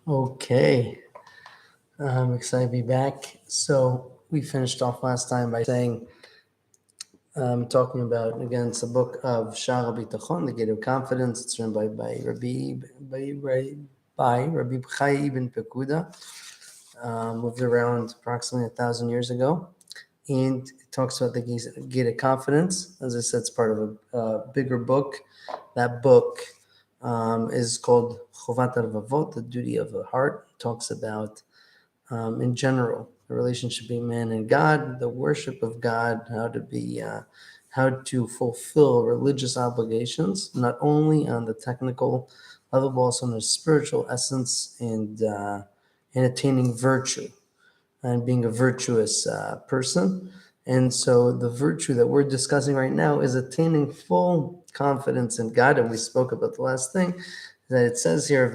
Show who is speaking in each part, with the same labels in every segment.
Speaker 1: Okay, I'm excited to be back. So we finished off last time by saying, talking about, again, it's a book of Shara Bitachon, The Gate of Confidence. It's written by Rabbi Chai ibn Pekuda, lived around approximately 1,000 years ago. And it talks about the gate of confidence. As I said, it's part of a bigger book. That book is called Chovat HaLevavot, the duty of the heart. It talks about, in general, the relationship between man and God, the worship of God, how to fulfill religious obligations, not only on the technical level, but also in the spiritual essence and in attaining virtue and being a virtuous person. And so the virtue that we're discussing right now is attaining full confidence in God. And we spoke about the last thing that it says here,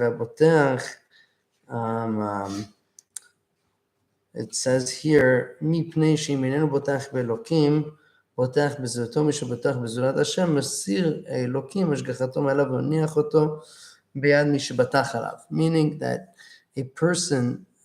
Speaker 1: it says here, מפני שאם איננו בוטח באלוקים, בוטח בזהותו, מי שבוטח בזולת השם, מסיר האלוקים, השגחתו מעליו ומניח אותו ביד מי שבטח עליו. Meaning that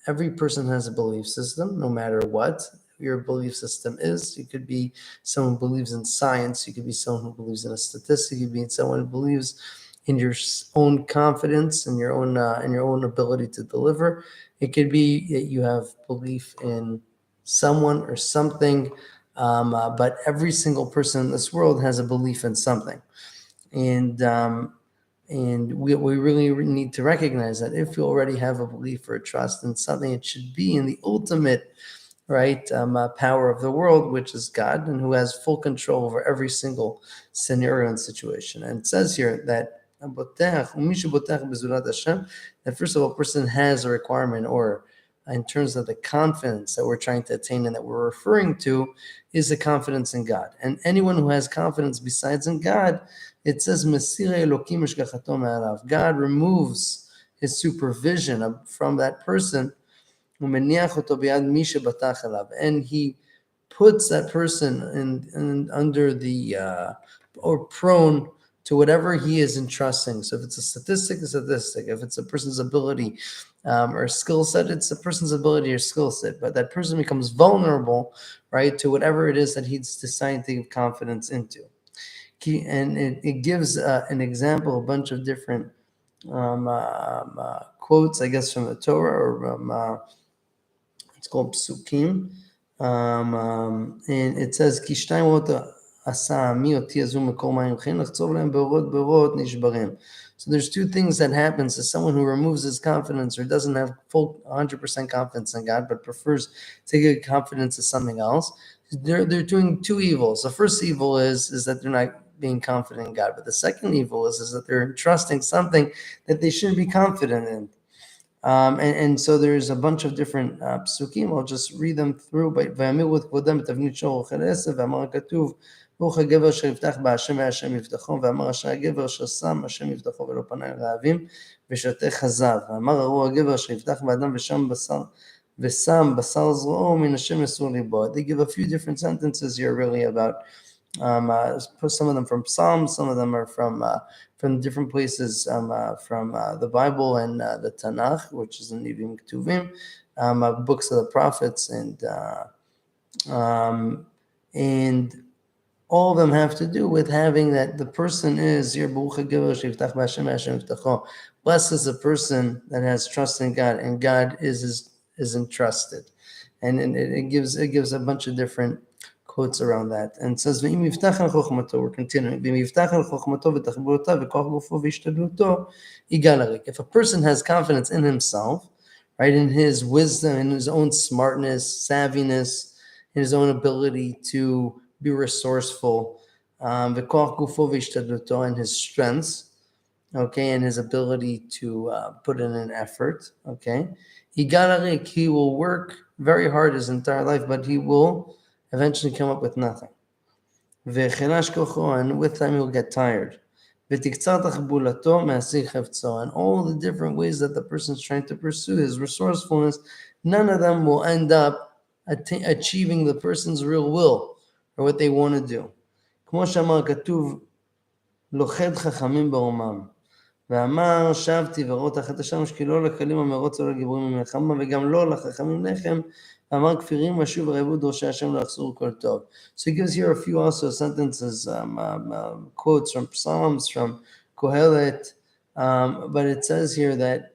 Speaker 1: every person has a belief system, no matter what your belief system is. You could be someone who believes in science, you could be someone who believes in a statistic, you could be someone who believes in your own confidence and your own ability to deliver. It could be that you have belief in someone or something, but every single person in this world has a belief in something. And we really need to recognize that if you already have a belief or a trust in something, it should be in the ultimate, right, power of the world, which is God, and who has full control over every single scenario and situation. And it says here that that first of all, a person has a requirement, or in terms of the confidence that we're trying to attain and that we're referring to, is the confidence in God. And anyone who has confidence besides in God, it says, God removes his supervision from that person, and he puts that person in under the or prone to whatever he is entrusting. So if it's a statistic, a statistic. If it's a person's ability or skill set, it's a person's ability or skill set. But that person becomes vulnerable, right, to whatever it is that he's deciding to give confidence into. And it gives an example, a bunch of different quotes, I guess, from the Torah, or it's called psukim. And it says, so there's two things that happens to someone who removes his confidence or doesn't have full 100% confidence in God, but prefers to give confidence to something else. They're doing two evils. The first evil is that they're not being confident in God, but the second evil is that they're entrusting something that they shouldn't be confident in. And so there's a bunch of different psukim. I'll just read them through. ברוך הגבר אשר יפתח בהשם והשם יפתחו, ואמר אשר הגבר אשר שם השם יפתחו ולא פנה אל רעבים ושותה חזב. ואמר ארור הגבר אשר יפתח באדם ושם בשר זרועו מן השם יסור ליבו. They give a few different sentences here really about some of them from Psalms, some of them are from different places, from the Bible and the Tanakh, which is the Nevi'im Ketuvim, books of the prophets, and all of them have to do with having that the person is here. Blessed is the person that has trust in God, and God is entrusted, and it gives a bunch of different quotes around that, and it says, we're continuing. If a person has confidence in himself, right, in his wisdom, in his own smartness, savviness, in his own ability to be resourceful, and his strengths, okay, and his ability to put in an effort, okay, he will work very hard his entire life, but he will eventually come up with nothing. And with time he'll get tired. And all the different ways that the person's trying to pursue his resourcefulness, none of them will end up achieving the person's real will or what they want to do. ואמר שבתי וראו תחת השמש כי לא לקלים המרוץ או לגיבורים ממלחמה וגם לא לחכמים לחם ואמר כפירים ושוב רעבו דורשי השם לא יחזרו כל טוב. So he gives here a few also sentences, quotes from Psalms, from Kohelet, but it says here that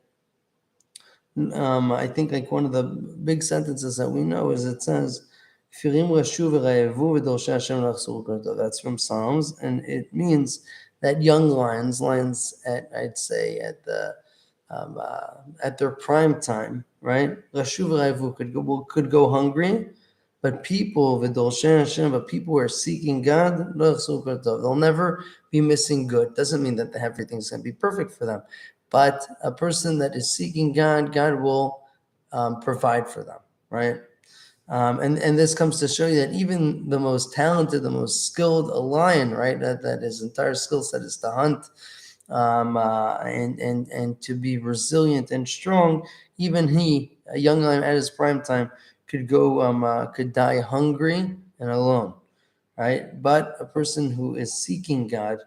Speaker 1: I think like one of the big sentences that we know is it says כפירים רשו ורעבו ודורשי השם לא יחזרו כל טוב. That's from Psalms, and it means that young lions at, I'd say, at their prime time, right? Rashu v'raivu could go hungry, but people v'dolshei Hashem, but people who are seeking God, lo yachzuru kol tov. They'll never be missing good. Doesn't mean that everything's going to be perfect for them, but a person that is seeking God, God will provide for them, right? And this comes to show you that even the most talented, the most skilled, a lion, right, that his entire skill set is to hunt, and to be resilient and strong, even he, a young lion at his prime time, could die hungry and alone, right? But a person who is seeking God,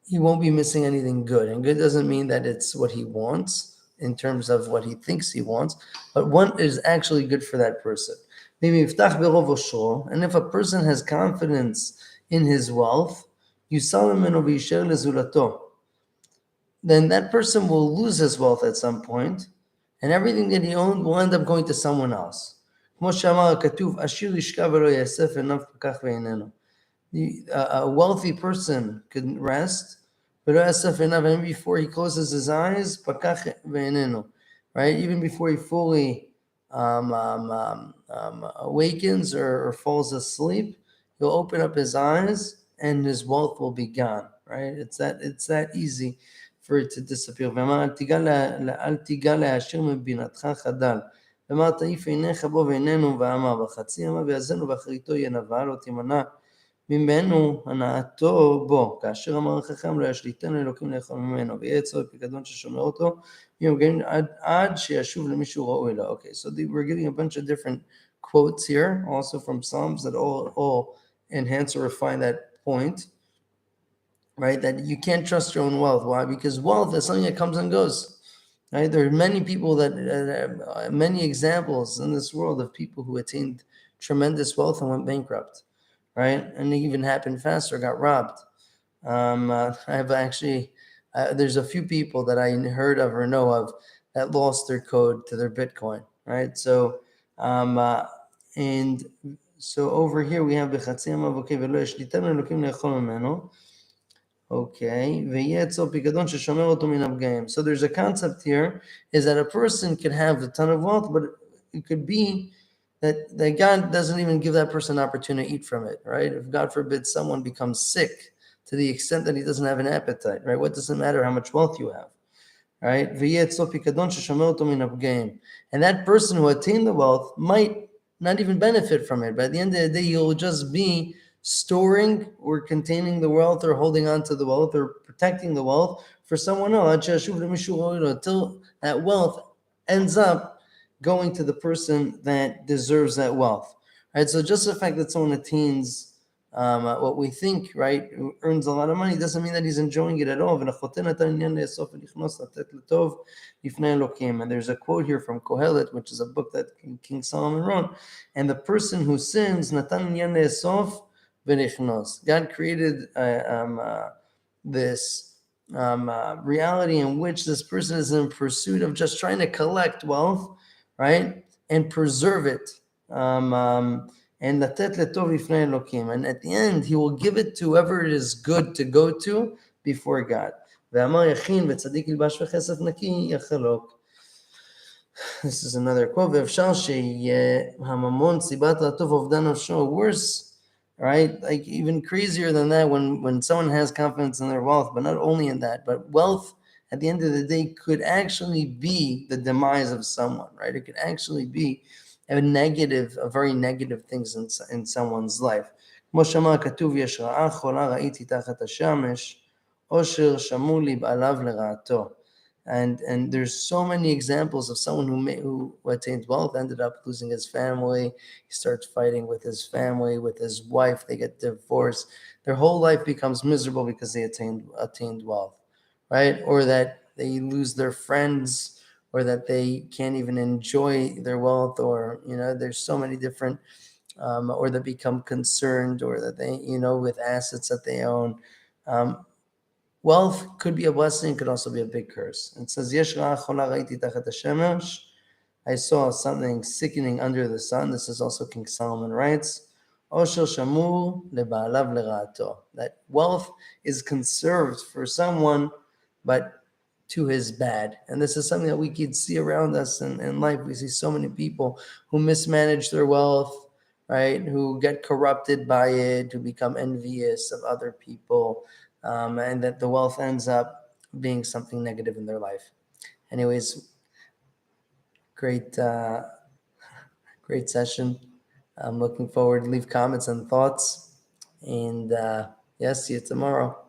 Speaker 1: he won't be missing anything good. And good doesn't mean that it's what he wants in terms of what he thinks he wants, but what is actually good for that person. And if a person has confidence in his wealth, then that person will lose his wealth at some point, and everything that he owned will end up going to someone else. A wealthy person could rest, and before he closes his eyes, right? Even before he fully awakens or falls asleep, he'll open up his eyes and his wealth will be gone, right? It's that easy for it to disappear. ואמר תעיף עיניך בו ואיננו ואמר בחצי ימה ויאזנו ואחריתו ינבא לא תימנע ממנו הנאתו בו, כאשר אמר החכם לא ישליטנו אלוקים לאכול ממנו ויהיה אצלו פיקדון ששומר אותו עד שישוב למישהו ראוי לו. Okay, so we're getting a bunch of different quotes here, also from Psalms, that all enhance or refine that point, right? That you can't trust your own wealth. Why? Because wealth is something that comes and goes. Right? There are many people many examples in this world of people who attained tremendous wealth and went bankrupt, right? And it even happened faster, got robbed. I have actually, there's a few people that I heard of or know of that lost their code to their Bitcoin, right? So, and so over here we have Okay, so there's a concept here, is that a person could have a ton of wealth, but it could be that God doesn't even give that person an opportunity to eat from it, right? If God forbid someone becomes sick to the extent that he doesn't have an appetite, right? What does it matter how much wealth you have, right? And that person who attained the wealth might not even benefit from it, but at the end of the day, he'll just be storing or containing the wealth or holding on to the wealth or protecting the wealth for someone else until that wealth ends up going to the person that deserves that wealth, right? So just the fact that someone attains what we think, right, earns a lot of money, doesn't mean that he's enjoying it at all. And there's a quote here from Kohelet, which is a book that King Solomon wrote, and the person who sins, God created this reality in which this person is in pursuit of just trying to collect wealth, right, and preserve it. And at the end, he will give it to whoever it is good to go to before God. This is another quote. Worse, right? Like even crazier than that, when someone has confidence in their wealth, but not only in that, but wealth at the end of the day could actually be the demise of someone, right? It could actually be a very negative things in someone's life. And there's so many examples of someone who attained wealth, ended up losing his family. He starts fighting with his family, with his wife. They get divorced. Their whole life becomes miserable because they attained wealth. right? Or that they lose their friends, or that they can't even enjoy their wealth, or, there's so many different, or they become concerned, or that they, with assets that they own. Wealth could be a blessing, could also be a big curse. It says, Yesh ra'a chola ra'iti tachat hashemesh. I saw something sickening under the sun. This is also King Solomon writes, Osher shamur leba'alav lera'ato. That wealth is conserved for someone, but to his bad. And this is something that we can see around us in life. We see so many people who mismanage their wealth, right? Who get corrupted by it, who become envious of other people, and that the wealth ends up being something negative in their life. Anyways, great session. I'm looking forward. Leave comments and thoughts. And see you tomorrow.